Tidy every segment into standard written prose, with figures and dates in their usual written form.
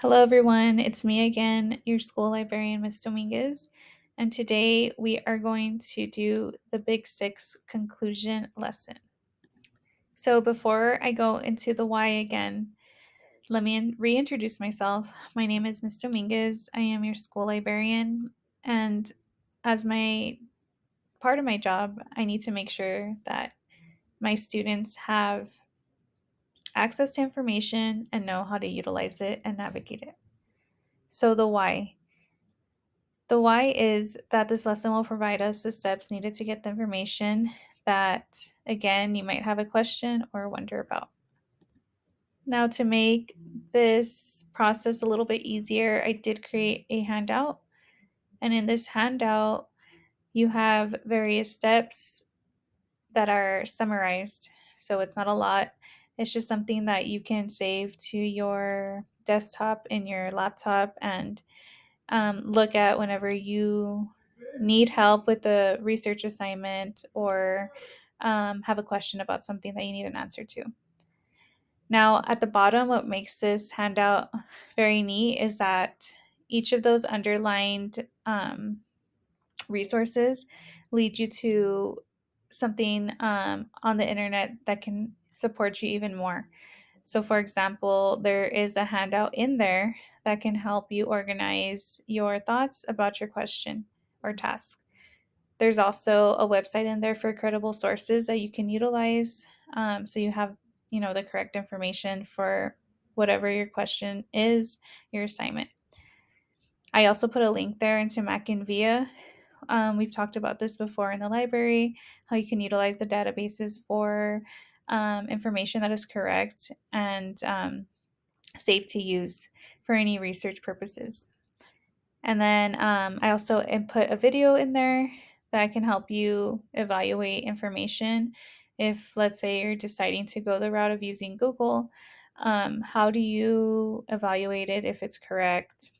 Hello, everyone. It's me again, your school librarian, Ms. Dominguez. And today we are going to do the Big 6 conclusion lesson. So before I go into the why again, let me reintroduce myself. My name is Ms. Dominguez. I am your school librarian. And as my part of my job, I need to make sure that my students have access to information and know how to utilize it and navigate it. So the why. The why is that this lesson will provide us the steps needed to get the information that, again, you might have a question or wonder about. Now, to make this process a little bit easier, I did create a handout. And in this handout, you have various steps that are summarized. So it's not a lot. It's just something that you can save to your desktop in your laptop and look at whenever you need help with a research assignment or have a question about something that you need an answer to. Now, at the bottom, what makes this handout very neat is that each of those underlined resources lead you to something on the internet that can support you even more. So, for example, there is a handout in there that can help you organize your thoughts about your question or task. There's also a website in there for credible sources that you can utilize, so you have the correct information for whatever your question is, your assignment. I also put a link there into Mac and Via. We've talked about this before in the library, how you can utilize the databases for information that is correct and safe to use for any research purposes. And then I also input a video in there that can help you evaluate information. If, let's say, you're deciding to go the route of using Google, how do you evaluate it if it's correct?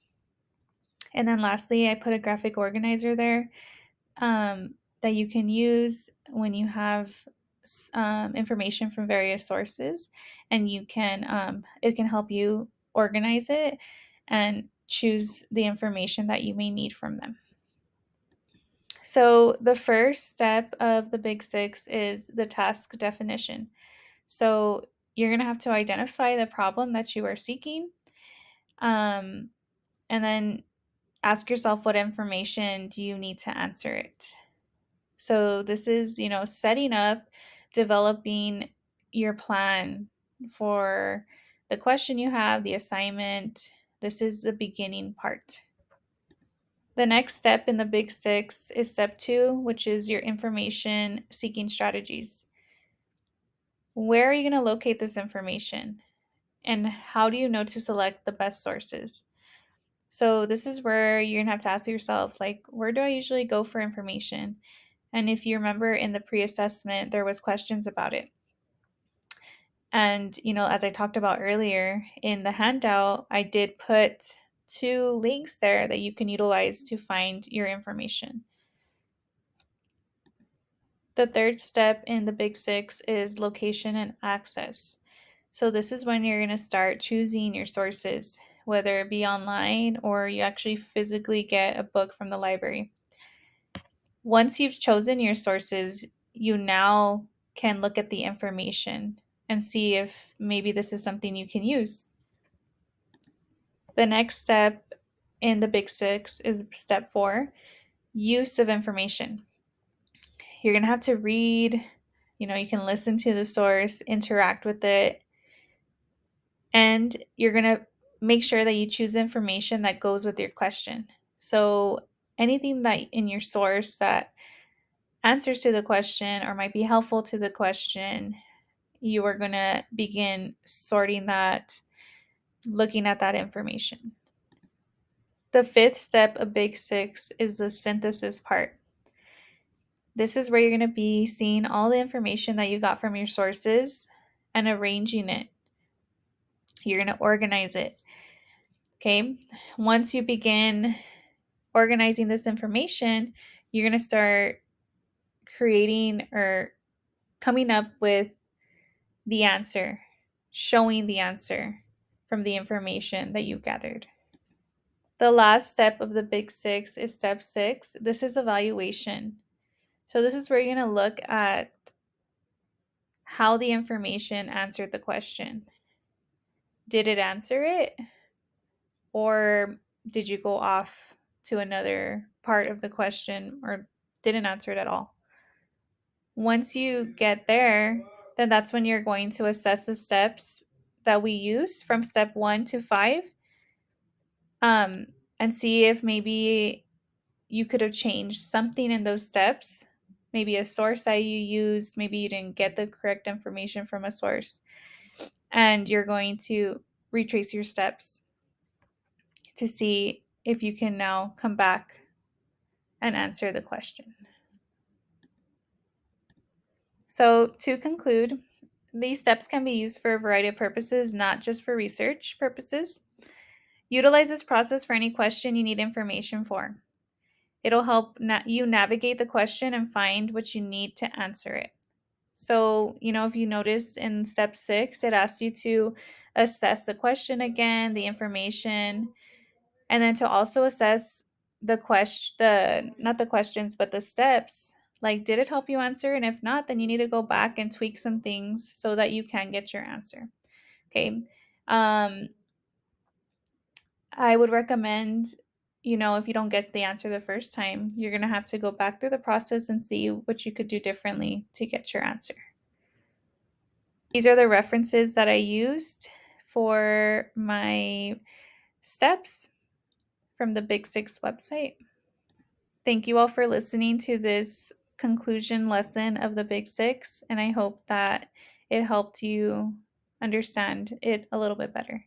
And then lastly, I put a graphic organizer there that you can use when you have information from various sources, and it can help you organize it and choose the information that you may need from them. So the first step of the Big 6 is the task definition. So you're going to have to identify the problem that you are seeking, and then ask yourself, what information do you need to answer it? So this is, setting up, developing your plan for the question you have, the assignment. This is the beginning part. The next step in the Big 6 is step 2, which is your information seeking strategies. Where are you going to locate this information? And how do you know to select the best sources? So this is where you're going to have to ask yourself, like, where do I usually go for information? And if you remember in the pre-assessment, there was questions about it. And, as I talked about earlier in the handout, I did put 2 links there that you can utilize to find your information. The third step in the Big 6 is location and access. So this is when you're going to start choosing your sources, whether it be online or you actually physically get a book from the library. Once you've chosen your sources, you now can look at the information and see if maybe this is something you can use. The next step in the Big 6 is step 4, use of information. You're going to have to read, you can listen to the source, interact with it, and you're going to make sure that you choose information that goes with your question. So anything that in your source that answers to the question or might be helpful to the question, you are going to begin sorting that, looking at that information. The fifth step of Big 6 is the synthesis part. This is where you're going to be seeing all the information that you got from your sources and arranging it. You're going to organize it. Okay. Once you begin organizing this information, you're going to start creating or coming up with the answer, showing the answer from the information that you gathered. The last step of the Big 6 is step 6. This is evaluation. So this is where you're going to look at how the information answered the question. Did it answer it? Or did you go off to another part of the question or didn't answer it at all? Once you get there, then that's when you're going to assess the steps that we use from step 1 to 5, and see if maybe you could have changed something in those steps. Maybe a source that you used, maybe you didn't get the correct information from a source. And you're going to retrace your steps to see if you can now come back and answer the question. So, to conclude, these steps can be used for a variety of purposes, not just for research purposes. Utilize this process for any question you need information for. It'll help you navigate the question and find what you need to answer it. So, if you noticed in step 6, it asks you to assess the question again, the information, and then to also assess not the questions, but the steps. Like, did it help you answer? And if not, then you need to go back and tweak some things so that you can get your answer. Okay. I would recommend, if you don't get the answer the first time, you're going to have to go back through the process and see what you could do differently to get your answer. These are the references that I used for my steps from the Big 6 website. Thank you all for listening to this conclusion lesson of the Big 6, and I hope that it helped you understand it a little bit better.